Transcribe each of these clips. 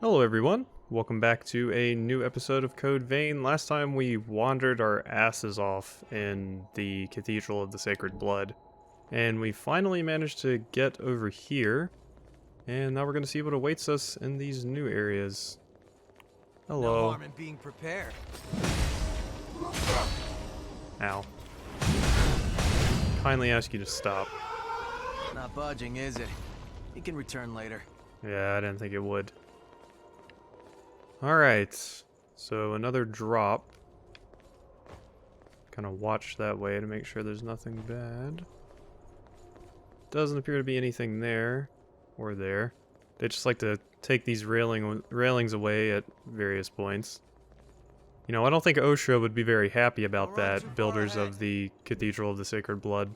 Hello everyone, welcome back to a new episode of Code Vein. Last time we wandered our asses off in the Cathedral of the Sacred Blood, and we finally managed to get over here, and now we're going to see what awaits us in these new areas. No Hello. harm in being prepared. Ow. Kindly ask you to stop. Not budging, is it? You can return later. Yeah, I didn't think it would. Alright, so another drop. Kind of watch that way to make sure there's nothing bad. Doesn't appear to be anything there or there. They just like to take these railings away at various points. You know, I don't think OSHA would be very happy about that, builders of the Cathedral of the Sacred Blood.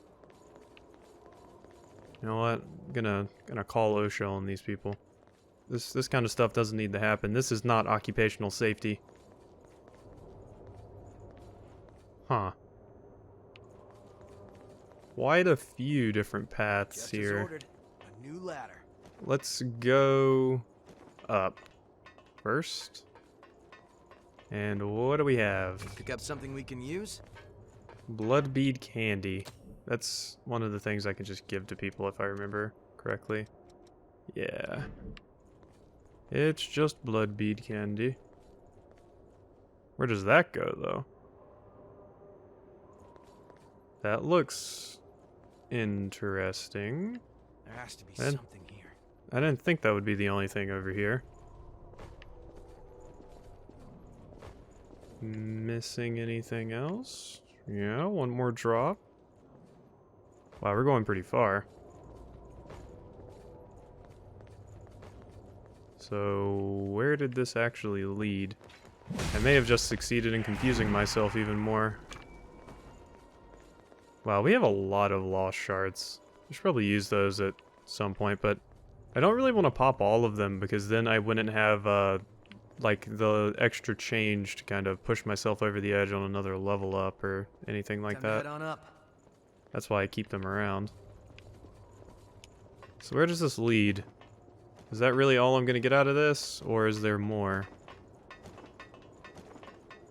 You know what? I'm gonna call OSHA on these people. This kind of stuff doesn't need to happen. This is not occupational safety. Huh. Quite a few different paths Just here. as ordered, a new ladder. Let's go up first. And what do we have? Pick up something we can use? Blood bead candy. That's one of the things I can just give to people if I remember correctly. Yeah. It's just blood bead candy. Where does that go, though? That looks interesting. There has to be And something here. I didn't think that would be the only thing over here. Missing anything else? Yeah, one more drop. Wow, we're going pretty far. So, where did this actually lead? I may have just succeeded in confusing myself even more. Wow, we have a lot of lost shards. I should probably use those at some point, but I don't really want to pop all of them because then I wouldn't have, like, the extra change to kind of push myself over the edge on another level up or anything like Time to that. head on up. That's why I keep them around. So where does this lead? Is that really all I'm gonna get out of this, or is there more?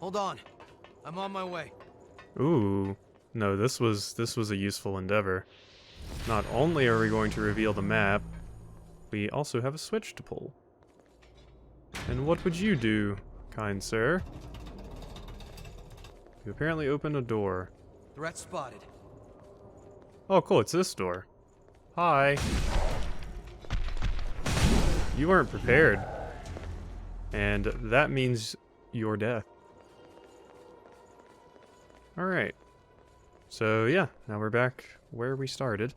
Hold on. I'm on my way. Ooh. No, this was a useful endeavor. Not only are we going to reveal the map, we also have a switch to pull. And what would you do, kind sir? You apparently opened a door. Threat spotted. Oh, cool, it's this door. Hi. You weren't prepared. And that means your death. Alright. So, yeah, now we're back where we started.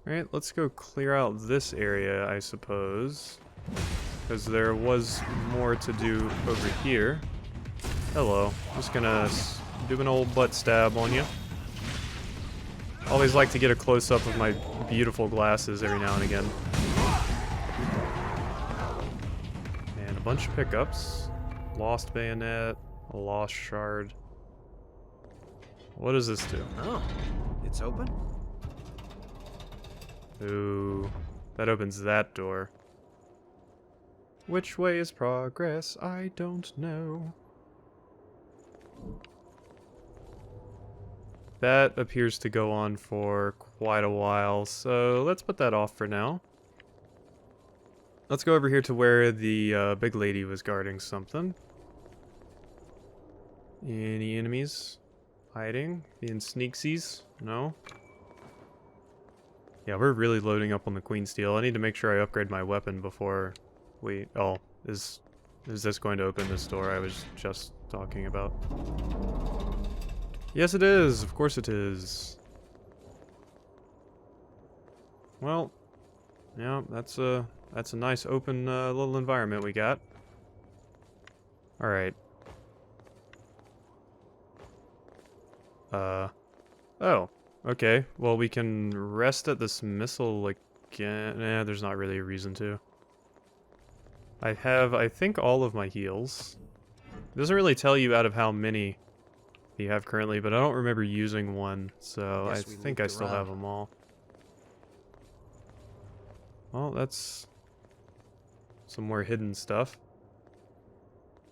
Alright, let's go clear out this area, I suppose. Because there was more to do over here. Hello. Just gonna do an old butt stab on you. Always like to get a close-up of my beautiful glasses every now and again. And a bunch of pickups. Lost bayonet, a lost shard. What does this do? Oh, it's open? Ooh, that opens that door. Which way is progress? I don't know. That appears to go on for quite a while, so let's put that off for now. Let's go over here to where the big lady was guarding something. Any enemies? Hiding? Being sneaksies? No? Yeah, we're really loading up on the Queen Steel. I need to make sure I upgrade my weapon before we... Oh, is this going to open this door I was just talking about? Yes, it is. Of course it is. Well, yeah, that's a nice open little environment we got. All right. Oh, okay. Well, we can rest at this missile again. Nah, there's not really a reason to. I have, I think, all of my heals. It doesn't really tell you out of how many you have currently, but I don't remember using one, so I think I still have them all. Well, that's some more hidden stuff.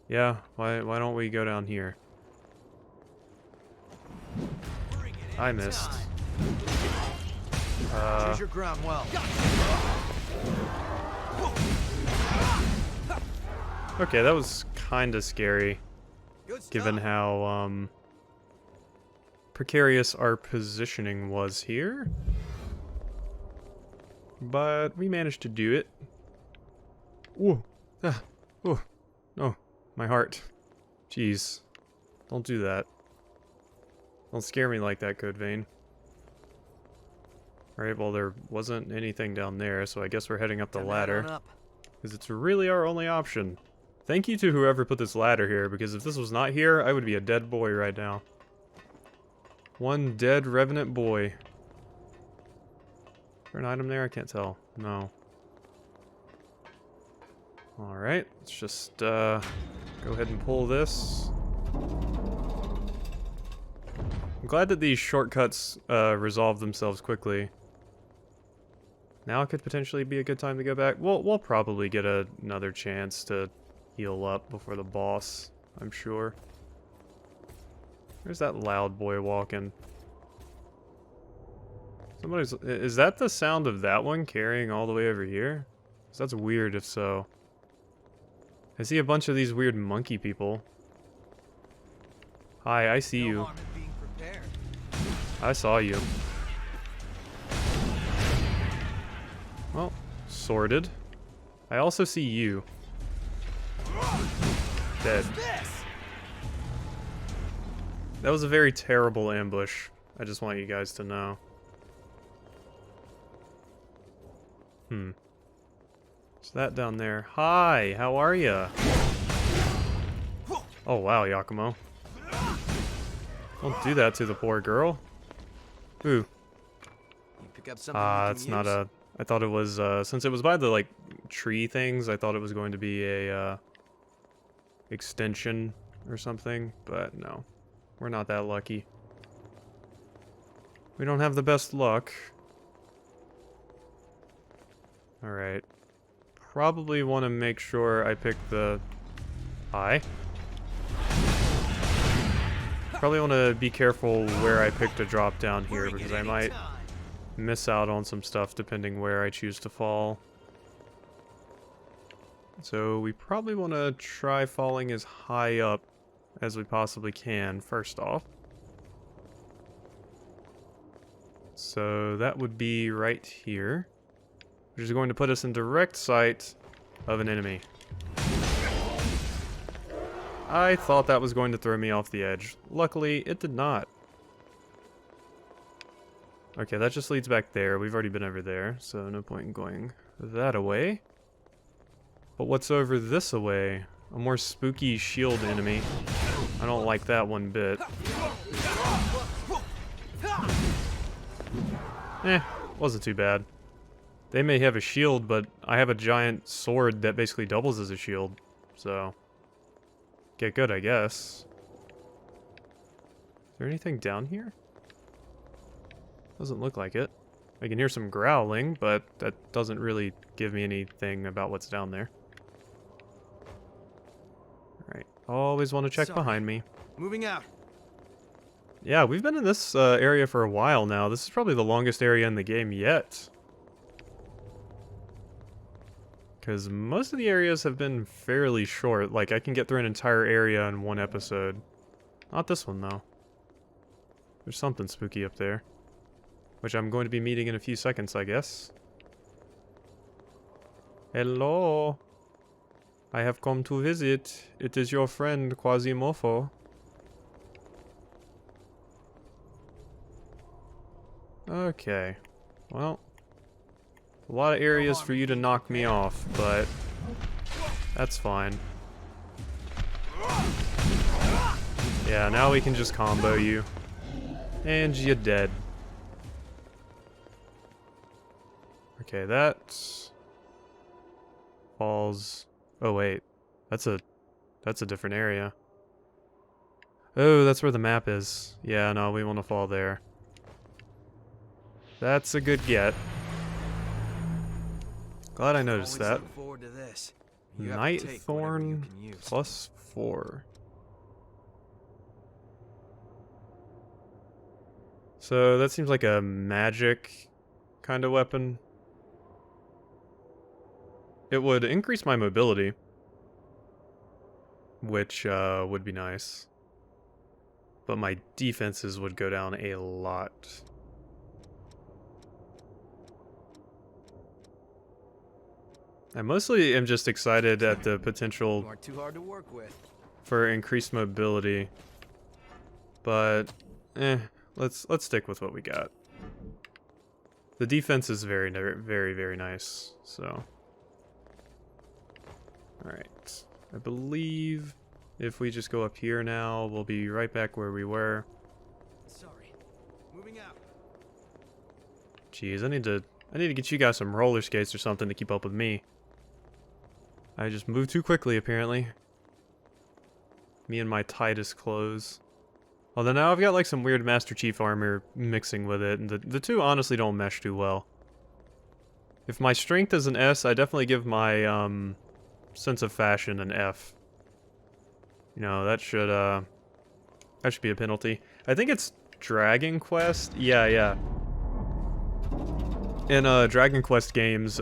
Yeah, why don't we go down here? I missed. Choose your ground well. Okay, that was kind of scary, Good stuff. given how precarious our positioning was here. But we managed to do it. Ooh. Ah. Ooh. No. My heart. Jeez. Don't do that. Don't scare me like that, Code Vein. Alright, well there wasn't anything down there, so I guess we're heading up the Time to head ladder. on up. Because it's really our only option. Thank you to whoever put this ladder here, because if this was not here, I would be a dead boy right now. One dead Revenant boy. Is there an item there? I can't tell. No. Alright, let's just go ahead and pull this. I'm glad that these shortcuts resolve themselves quickly. Now could potentially be a good time to go back. We'll probably get another chance to heal up before the boss, I'm sure. Where's that loud boy walking? Is that the sound of that one carrying all the way over here? 'Cause that's weird if so. I see a bunch of these weird monkey people. Hi, I see No you. harm in being prepared. I saw you. Well, sorted. I also see you. Dead. This! That was a very terrible ambush. I just want you guys to know. Is that down there? Hi, how are ya? Oh wow, Yakumo. Don't do that to the poor girl. Ooh. You pick up something you can That's not use? a... I thought it was, since it was by the, like, tree things, I thought it was going to be a, extension or something, but no. We're not that lucky. We don't have the best luck. Alright. Probably want to make sure I pick the... Hi. Probably want to be careful where I pick to drop down here, Bring because it I might anytime. miss out on some stuff depending where I choose to fall. So we probably want to try falling as high up as we possibly can, first off. So that would be right here, which is going to put us in direct sight of an enemy. I thought that was going to throw me off the edge. Luckily, it did not. Okay, that just leads back there. We've already been over there, so no point in going that away. But what's over this away? A more spooky shield enemy. I don't like that one bit. Wasn't too bad. They may have a shield, but I have a giant sword that basically doubles as a shield. So, get good, I guess. Is there anything down here? Doesn't look like it. I can hear some growling, but that doesn't really give me anything about what's down there. Alright, always want to check Sorry. behind me. Moving out. Yeah, we've been in this area for a while now. This is probably the longest area in the game yet. Because most of the areas have been fairly short. Like, I can get through an entire area in one episode. Not this one, though. There's something spooky up there. Which I'm going to be meeting in a few seconds, I guess. Hello. I have come to visit. It is your friend, Quasimodo. Okay. Well, a lot of areas for you to knock me off, but that's fine. Yeah, now we can just combo you. And you're dead. Okay, that falls... Oh wait, that's a different area. Oh, that's where the map is. Yeah, no, we want to fall there. That's a good get. Glad I noticed Always that. look forward to this. You have to Night take whatever you Thorn can use. +4. So that seems like a magic kind of weapon. It would increase my mobility, which would be nice. But my defenses would go down a lot. I mostly am just excited at the potential You aren't too hard to work with. for increased mobility. But let's stick with what we got. The defense is very very nice, so. Alright. I believe if we just go up here now, we'll be right back where we were. Sorry. Moving out. Jeez, I need to get you guys some roller skates or something to keep up with me. I just moved too quickly, apparently. Me and my tightest clothes. Although now I've got like some weird Master Chief armor mixing with it, and the two honestly don't mesh too well. If my strength is an S, I definitely give my sense of fashion an F. You know, that should be a penalty. I think it's Dragon Quest. Yeah. In Dragon Quest games,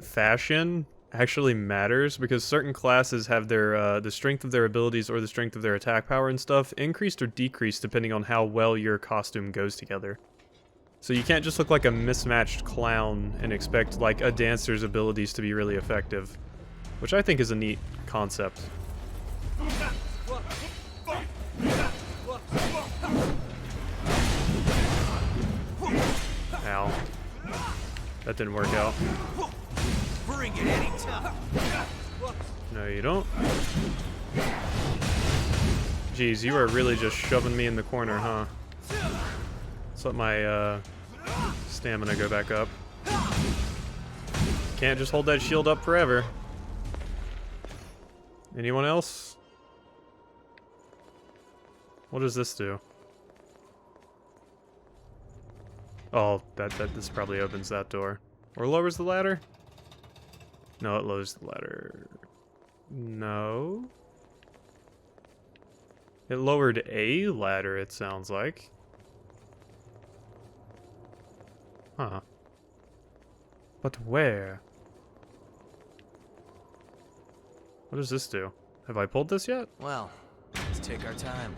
fashion actually matters because certain classes have their the strength of their abilities or the strength of their attack power and stuff increased or decreased depending on how well your costume goes together. So you can't just look like a mismatched clown and expect like a dancer's abilities to be really effective, which I think is a neat concept. Ow. That didn't work out. Bring it anytime. No, you don't. Jeez, you are really just shoving me in the corner, huh? Let's let my stamina go back up. Can't just hold that shield up forever. Anyone else? What does this do? Oh, this probably opens that door. Or lowers the ladder? No, it lowers the ladder. No. It lowered a ladder, it sounds like. Huh. But where? What does this do? Have I pulled this yet? Well, let's take our time.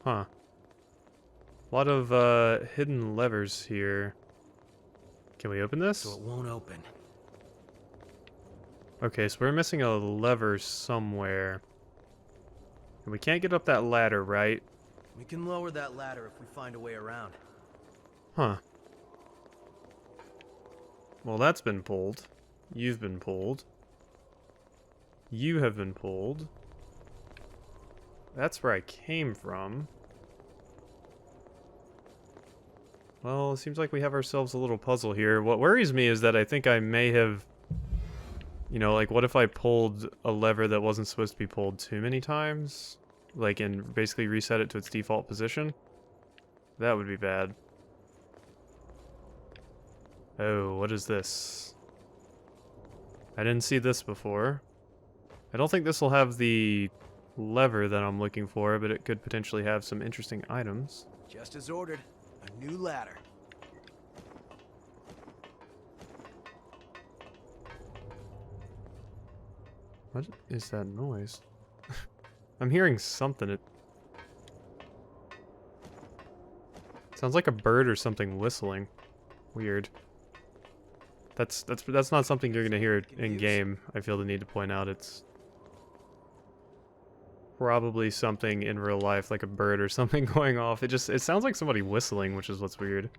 Huh. A lot of hidden levers here. Can we open this? So it won't open. Okay, so we're missing a lever somewhere. And we can't get up that ladder, right? We can lower that ladder if we find a way around. Huh. Well, that's been pulled. You've been pulled. You have been pulled. That's where I came from. Well, it seems like we have ourselves a little puzzle here. What worries me is that I think I may have... You know, like, what if I pulled a lever that wasn't supposed to be pulled too many times? Like, and basically reset it to its default position? That would be bad. Oh, what is this? I didn't see this before. I don't think this will have the lever that I'm looking for, but it could potentially have some interesting items. Just as ordered. A new ladder. What is that noise? I'm hearing something. It sounds like a bird or something whistling. Weird. That's not something you're gonna hear in game. I feel the need to point out it's probably something in real life, like a bird or something going off. It sounds like somebody whistling, which is what's weird.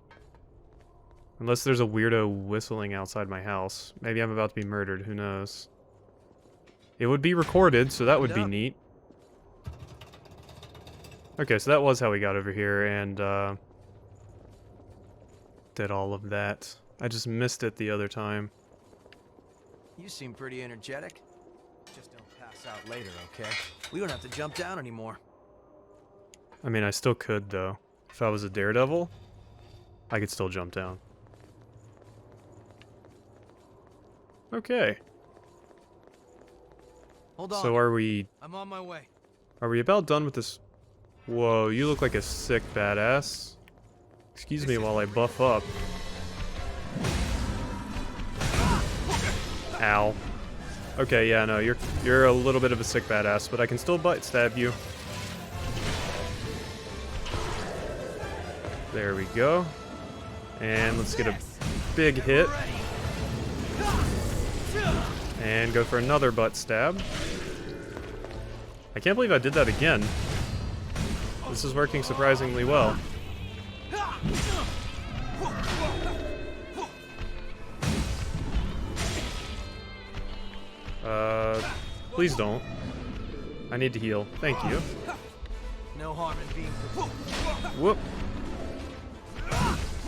Unless there's a weirdo whistling outside my house. Maybe I'm about to be murdered, who knows. It would be recorded, so that would be neat. Okay, so that was how we got over here, and did all of that. I just missed it the other time. You seem pretty energetic. Just don't pass out later, okay? We don't have to jump down anymore. I mean, I still could, though. If I was a daredevil, I could still jump down. Okay. Hold on. So are we I'm on my way. about done with this? Whoa, you look like a sick badass. Excuse me while I buff up. Ow. Okay, yeah, no, you're a little bit of a sick badass, but I can still butt stab you. There we go. And let's get a big hit. And go for another butt stab. I can't believe I did that again. This is working surprisingly well. Please don't. I need to heal. Thank you. No harm in being. Whoop.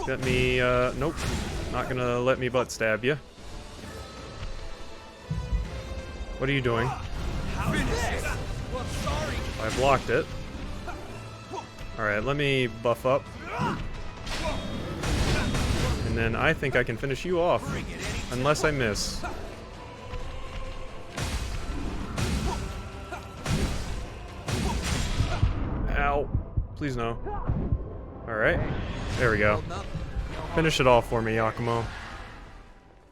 Let me, nope. Not gonna let me butt stab you. What are you doing? I blocked it. Alright, let me buff up. And then I think I can finish you off. Unless I miss. Ow. Please no. Alright. There we go. Finish it off for me, Yakumo.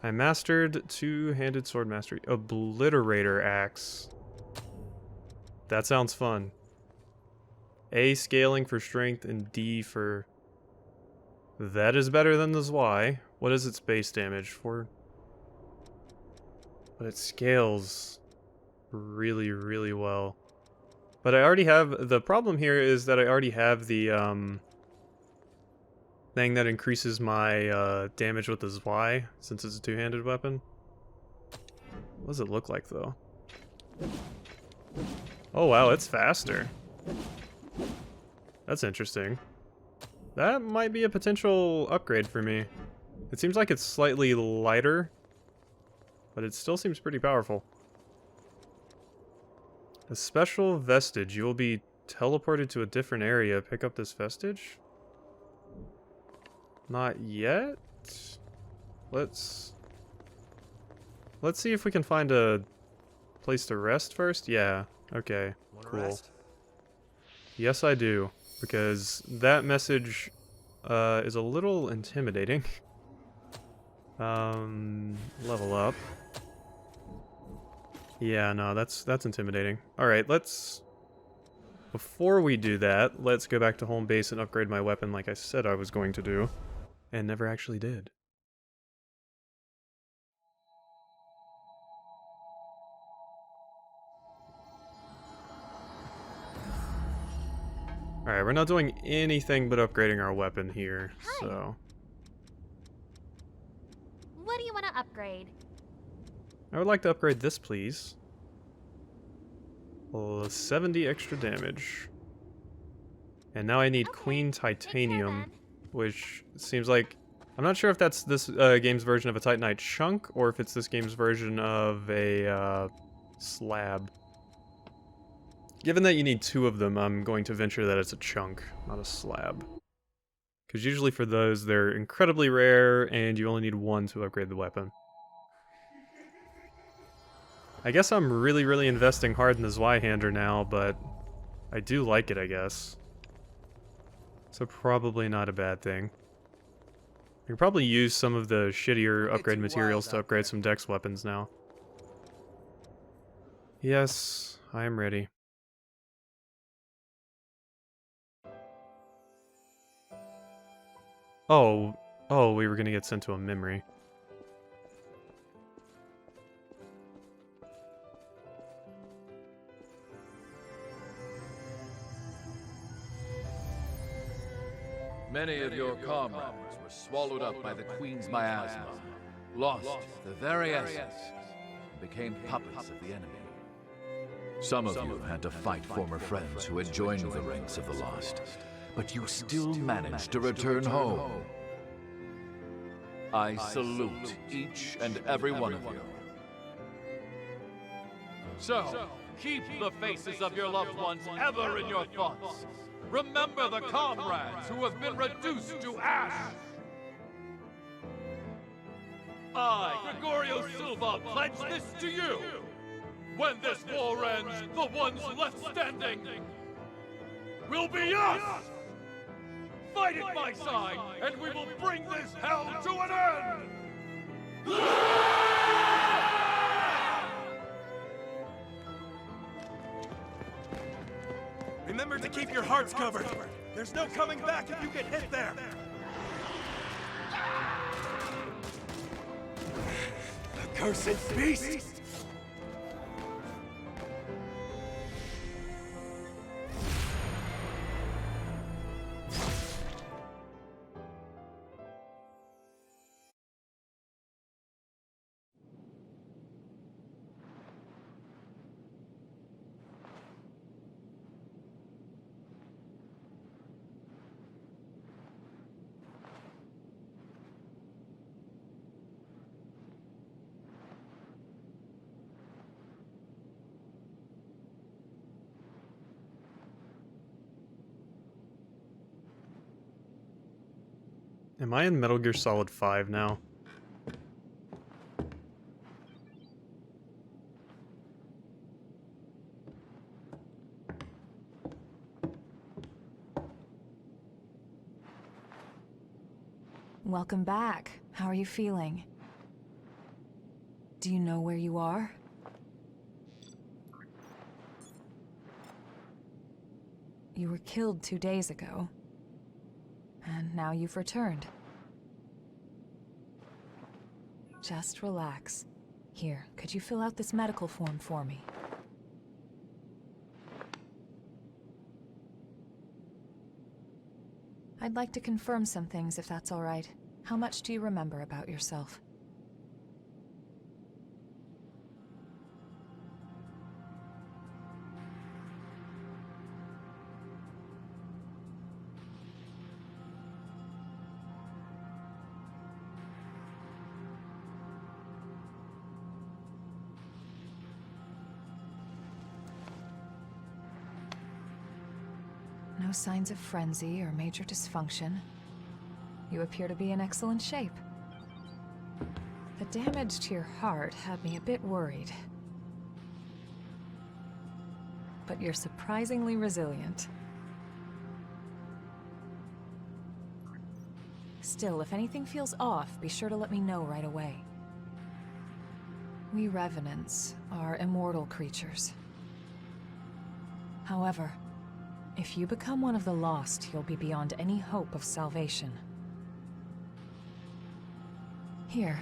I mastered two-handed sword mastery. Obliterator axe. That sounds fun. A scaling for strength and D for... That is better than the Y. What is its base damage for? But it scales really, really well. But I already have... The problem here is that I already have the, thing that increases my, damage with the Y, since it's a two-handed weapon. What does it look like, though? Oh, wow, it's faster. That's interesting. That might be a potential upgrade for me. It seems like it's slightly lighter, but it still seems pretty powerful. A special vestige. You will be teleported to a different area. Pick up this vestige? Not yet? Let's see if we can find a place to rest first. Yeah, okay, cool. Rest? Yes, I do. Because that message is a little intimidating. Level up. Yeah, no, that's intimidating. Alright, before we do that, let's go back to home base and upgrade my weapon like I said I was going to do. And never actually did. Alright, we're not doing anything but upgrading our weapon here, so... What do you want to upgrade? I would like to upgrade this, please. 70 extra damage. And now I need Queen Titanium, which seems like... I'm not sure if that's this game's version of a Titanite chunk, or if it's this game's version of a slab. Given that you need two of them, I'm going to venture that it's a chunk, not a slab. Because usually for those, they're incredibly rare, and you only need one to upgrade the weapon. I guess I'm really, really investing hard in the Zweihander now, but I do like it, I guess. So probably not a bad thing. I can probably use some of the shittier upgrade materials to upgrade some dex weapons now. Yes, I am ready. Oh, we were gonna get sent to a memory. Many of your comrades were swallowed up by the Queen's miasma, lost the very essence, and became puppets of the enemy. Some of you had to fight former friends who had joined the ranks of the lost, but you still managed to return home. I salute each and every one of you. So, keep the faces of your loved ones ever in your thoughts. Remember the comrades who have been reduced to ash. I, Gregorio Silva, pledge this to you. When this war ends, the ones left standing will be us! Fight at my side, and we will bring this hell to an end! Remember to keep your hearts covered. There's no coming back if you get hit there. Accursed beast! Am I in Metal Gear Solid 5 now? Welcome back. How are you feeling? Do you know where you are? You were killed 2 days ago. And now you've returned. Just relax. Here, could you fill out this medical form for me? I'd like to confirm some things if that's all right. How much do you remember about yourself? No signs of frenzy or major dysfunction. You appear to be in excellent shape. The damage to your heart had me a bit worried. But you're surprisingly resilient. Still, if anything feels off, be sure to let me know right away. We revenants are immortal creatures. However, if you become one of the lost, you'll be beyond any hope of salvation. Here.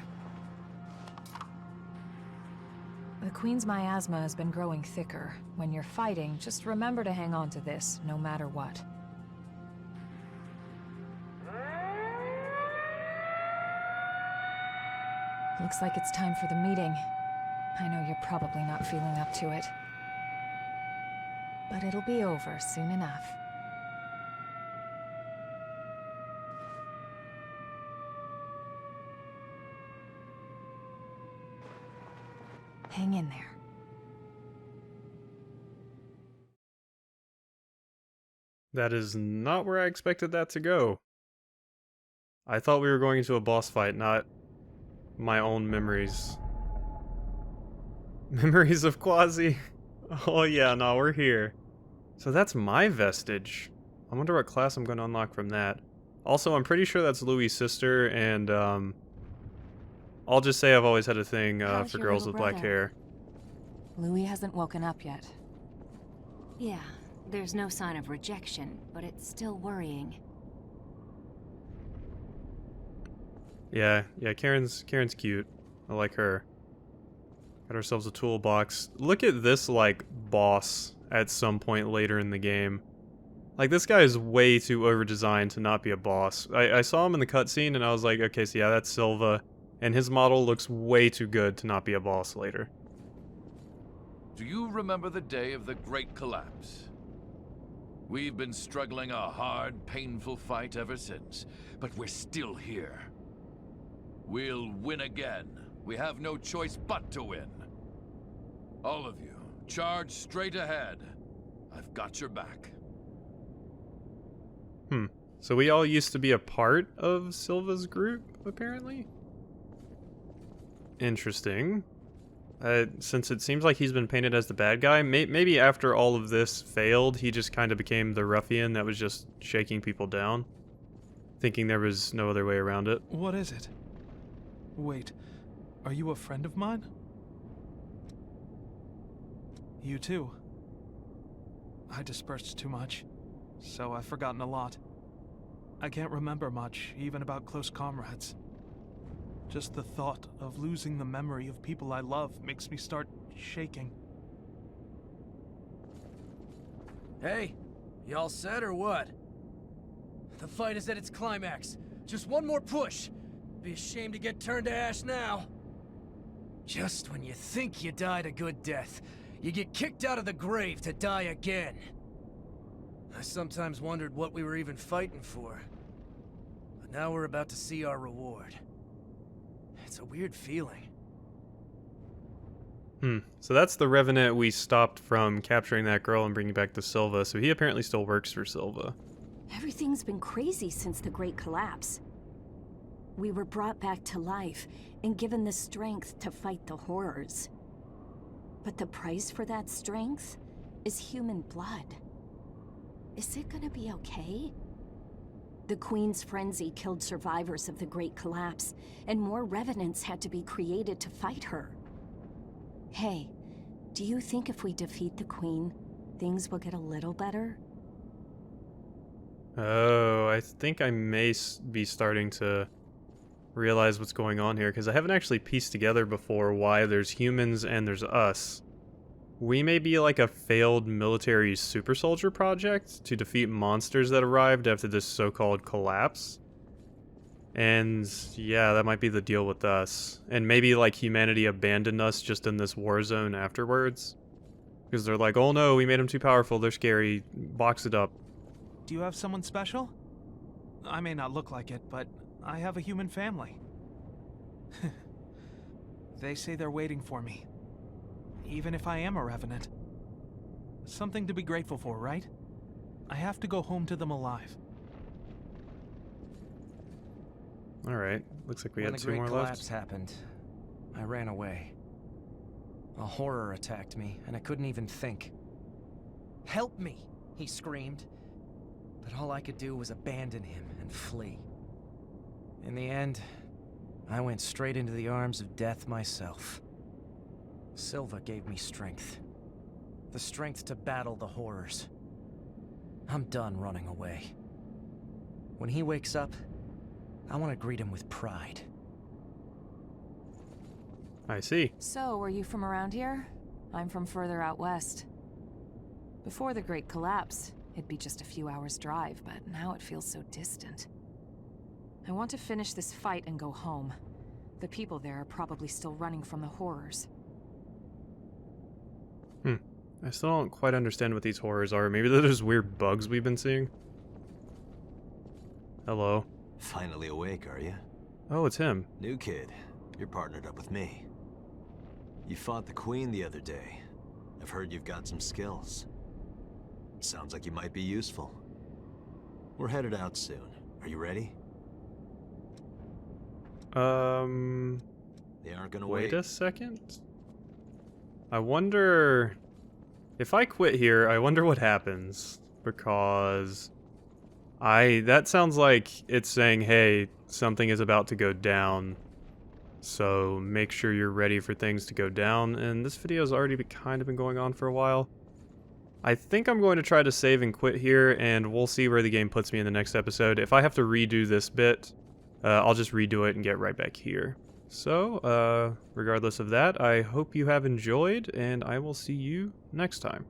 The Queen's miasma has been growing thicker. When you're fighting, just remember to hang on to this, no matter what. Looks like it's time for the meeting. I know you're probably not feeling up to it. But it'll be over soon enough. Hang in there. That is not where I expected that to go. I thought we were going into a boss fight, not my own memories. Memories of Quasi? Oh yeah, no, we're here. So that's my vestige. I wonder what class I'm going to unlock from that. Also, I'm pretty sure that's Louis' sister, and I'll just say I've always had a thing How's for your girls little with black brother? hair. Louis hasn't woken up yet. Yeah, there's no sign of rejection, but it's still worrying. Yeah, Karen's cute. I like her. Got ourselves a toolbox. Look at this, like, boss at some point later in the game. Like, this guy is way too over-designed to not be a boss. I saw him in the cutscene and I was like, okay, so yeah, that's Silva. And his model looks way too good to not be a boss later. Do you remember the day of the Great Collapse? We've been struggling a hard, painful fight ever since, but we're still here. We'll win again. We have no choice but to win. All of you, charge straight ahead. I've got your back. So we all used to be a part of Silva's group, apparently? interesting. Since it seems like he's been painted as the bad guy, maybe after all of this failed, he just kind of became the ruffian that was just shaking people down, thinking there was no other way around it. What is it? Wait, are you a friend of mine? You too. I dispersed too much, so I've forgotten a lot. I can't remember much, even about close comrades. Just the thought of losing the memory of people I love makes me start shaking. Hey, y'all set or what? The fight is at its climax. Just one more push. Be ashamed to get turned to ash now. Just when you think you died a good death, you get kicked out of the grave to die again. I sometimes wondered what we were even fighting for. But now we're about to see our reward. It's a weird feeling. So that's the Revenant we stopped from capturing that girl and bringing back to Silva, so he apparently still works for Silva. Everything's been crazy since the Great Collapse. We were brought back to life and given the strength to fight the horrors. But the price for that strength is human blood. Is it gonna be okay? The Queen's frenzy killed survivors of the Great Collapse, and more Revenants had to be created to fight her. Hey, do you think if we defeat the Queen, things will get a little better? Oh, I think I may be starting to realize what's going on here, because I haven't actually pieced together before why there's humans and there's us. We may be like a failed military super soldier project to defeat monsters that arrived after this so-called collapse. And yeah, that might be the deal with us. And maybe like humanity abandoned us just in this war zone afterwards. Because they're like, oh no, we made them too powerful, they're scary, box it up. Do you have someone special? I may not look like it, but I have a human family. They say they're waiting for me. Even if I am a Revenant. Something to be grateful for, right? I have to go home to them alive. Alright, looks like we When had the two Great more Collapse left. happened, I ran away. A horror attacked me, and I couldn't even think. Help me, he screamed. But all I could do was abandon him and flee. In the end, I went straight into the arms of death myself. Silva gave me strength. The strength to battle the horrors. I'm done running away. When he wakes up, I want to greet him with pride. I see. So, are you from around here? I'm from further out west. Before the Great Collapse, it'd be just a few hours' drive, but now it feels so distant. I want to finish this fight and go home. The people there are probably still running from the horrors. I still don't quite understand what these horrors are. Maybe they're just weird bugs we've been seeing. Hello. Finally awake, are you? Oh, it's him. New kid. You're partnered up with me. You fought the Queen the other day. I've heard you've got some skills. Sounds like you might be useful. We're headed out soon. Are you ready? They aren't gonna wait. Wait a second. I wonder... If I quit here, I wonder what happens. Because... that sounds like it's saying, hey, something is about to go down. So make sure you're ready for things to go down. And this video's already kind of been going on for a while. I think I'm going to try to save and quit here, and we'll see where the game puts me in the next episode. If I have to redo this bit, I'll just redo it and get right back here. So, regardless of that, I hope you have enjoyed, and I will see you next time.